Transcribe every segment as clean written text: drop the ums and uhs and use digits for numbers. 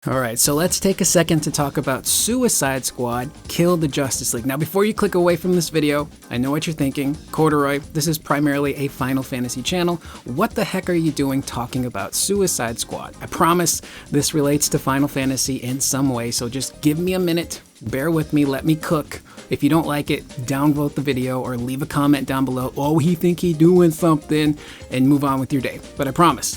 Alright, so let's take a second to talk about Suicide Squad Kill the Justice League. Now before you click away from this video, I know what you're thinking. Corduroy, this is primarily a Final Fantasy channel. What the heck are you doing talking about Suicide Squad? I promise this relates to Final Fantasy in some way, so just give me a minute, bear with me, let me cook. If you don't like it, downvote the video or leave a comment down below, oh, he think he doing something, and move on with your day. But I promise,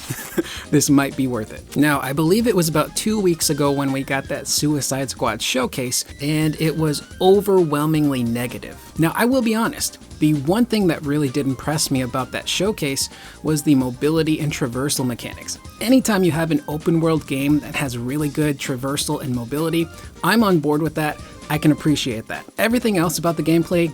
this might be worth it. Now, I believe it was about 2 weeks ago when we got that Suicide Squad showcase, and it was overwhelmingly negative. Now, I will be honest, the one thing that really did impress me about that showcase was the mobility and traversal mechanics. Anytime you have an open world game that has really good traversal and mobility, I'm on board with that. I can appreciate that. Everything else about the gameplay,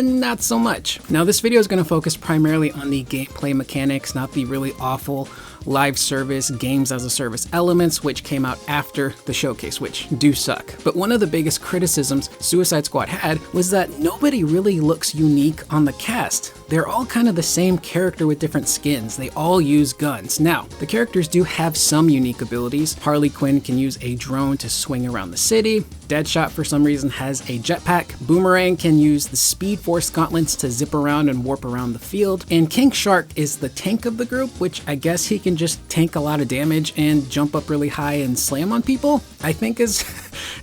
not so much. Now this video is going to focus primarily on the gameplay mechanics, not the really awful live service, games as a service elements, which came out after the showcase, which do suck. But one of the biggest criticisms Suicide Squad had was that nobody really looks unique on the cast. They're all kind of the same character with different skins. They all use guns. Now, the characters do have some unique abilities. Harley Quinn can use a drone to swing around the city. Deadshot, for some reason, has a jetpack. Boomerang can use the Speed Force gauntlets to zip around and warp around the field. And King Shark is the tank of the group, which I guess he can just tank a lot of damage and jump up really high and slam on people, I think is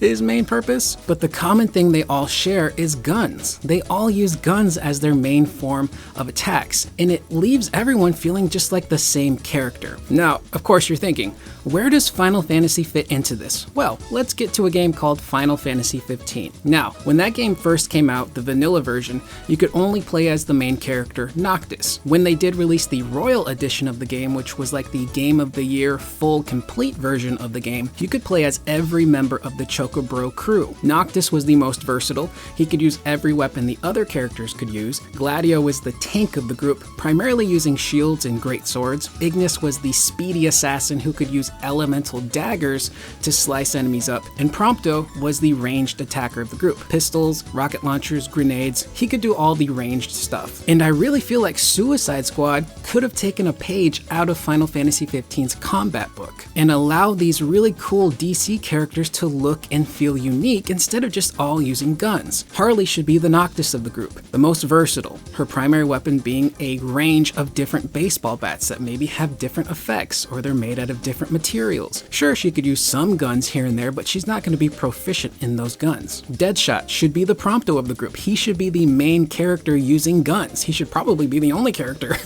his main purpose. But the common thing they all share is guns. They all use guns as their main form of attacks, and it leaves everyone feeling just like the same character. Now, of course you're thinking, where does Final Fantasy fit into this? Well, let's get to a game called Final Fantasy 15. Now, when that game first came out, the vanilla version, you could only play as the main character, Noctis. When they did release the Royal edition of the game, which was like the Game of the Year full complete version of the game, you could play as every member of the Chocobro crew. Noctis was the most versatile. He could use every weapon the other characters could use. Gladio was the tank of the group, primarily using shields and great swords. Ignis was the speedy assassin who could use elemental daggers to slice enemies up, and Prompto was the ranged attacker of the group. Pistols, rocket launchers, grenades, he could do all the ranged stuff. And I really feel like Suicide Squad could have taken a page out of Final Fantasy 15's combat book and allow these really cool DC characters to look and feel unique instead of just all using guns. Harley should be the Noctis of the group, the most versatile, her primary weapon being a range of different baseball bats that maybe have different effects or they're made out of different materials. Sure, she could use some guns here and there, but she's not going to be proficient in those guns. Deadshot should be the Prompto of the group. He should be the main character using guns. He should probably be the only character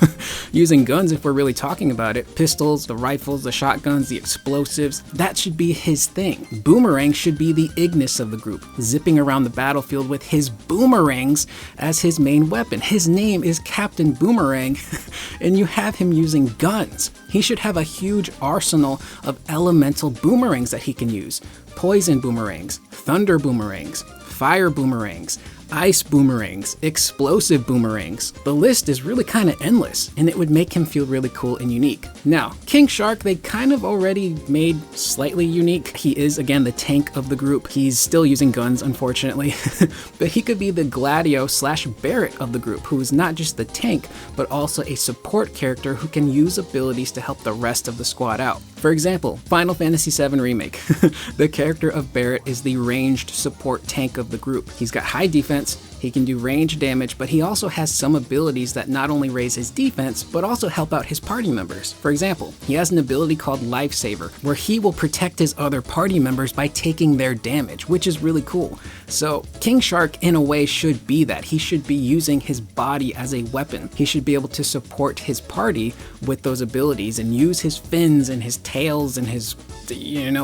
using guns if we're really talking about it. Pistols, the rifles, the shotguns, the explosives, that should be his thing. Boomerang should be the Ignis of the group, zipping around the battlefield with his boomerangs as his main weapon. His name is Captain Boomerang, and you have him using guns. He should have a huge arsenal of elemental boomerangs that he can use. Poison boomerangs, thunder boomerangs, fire boomerangs, ice boomerangs, explosive boomerangs. The list is really kind of endless, and it would make him feel really cool and unique. Now, King Shark, they kind of already made slightly unique. He is, again, the tank of the group. He's still using guns, unfortunately, but he could be the Gladio / Barrett of the group, who is not just the tank, but also a support character who can use abilities to help the rest of the squad out. For example, Final Fantasy VII Remake. The character of Barrett is the ranged support tank of the group. He's got high defense, he can do range damage, but he also has some abilities that not only raise his defense, but also help out his party members. For example, he has an ability called Lifesaver, where he will protect his other party members by taking their damage, which is really cool. So King Shark, in a way, should be that. He should be using his body as a weapon. He should be able to support his party with those abilities and use his fins and his tails and his,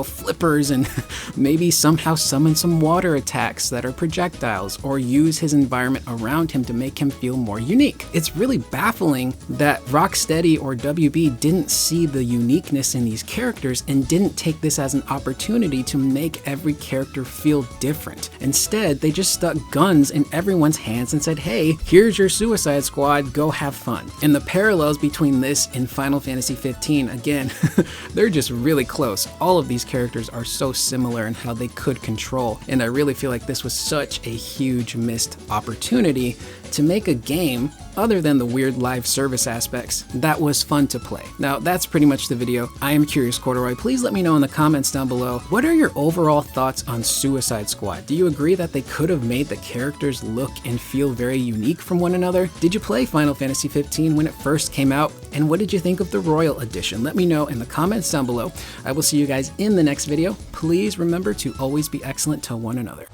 flippers, and maybe somehow summon some water attacks that are projectiles, or use his environment around him to make him feel more unique. It's really baffling that Rocksteady or WB didn't see the uniqueness in these characters and didn't take this as an opportunity to make every character feel different. Instead, they just stuck guns in everyone's hands and said, hey, here's your Suicide Squad, go have fun. And the parallels between this and Final Fantasy 15, again, they're just really close. All of these characters are so similar in how they could control, and I really feel like this was such a huge missed missed opportunity to make a game other than the weird live service aspects that was fun to play. Now, that's pretty much the video. I am curious, Corduroy. Please let me know in the comments down below, what are your overall thoughts on Suicide Squad? Do you agree that they could have made the characters look and feel very unique from one another? Did you play Final Fantasy 15 when it first came out? And what did you think of the Royal Edition? Let me know in the comments down below. I will see you guys in the next video. Please remember to always be excellent to one another.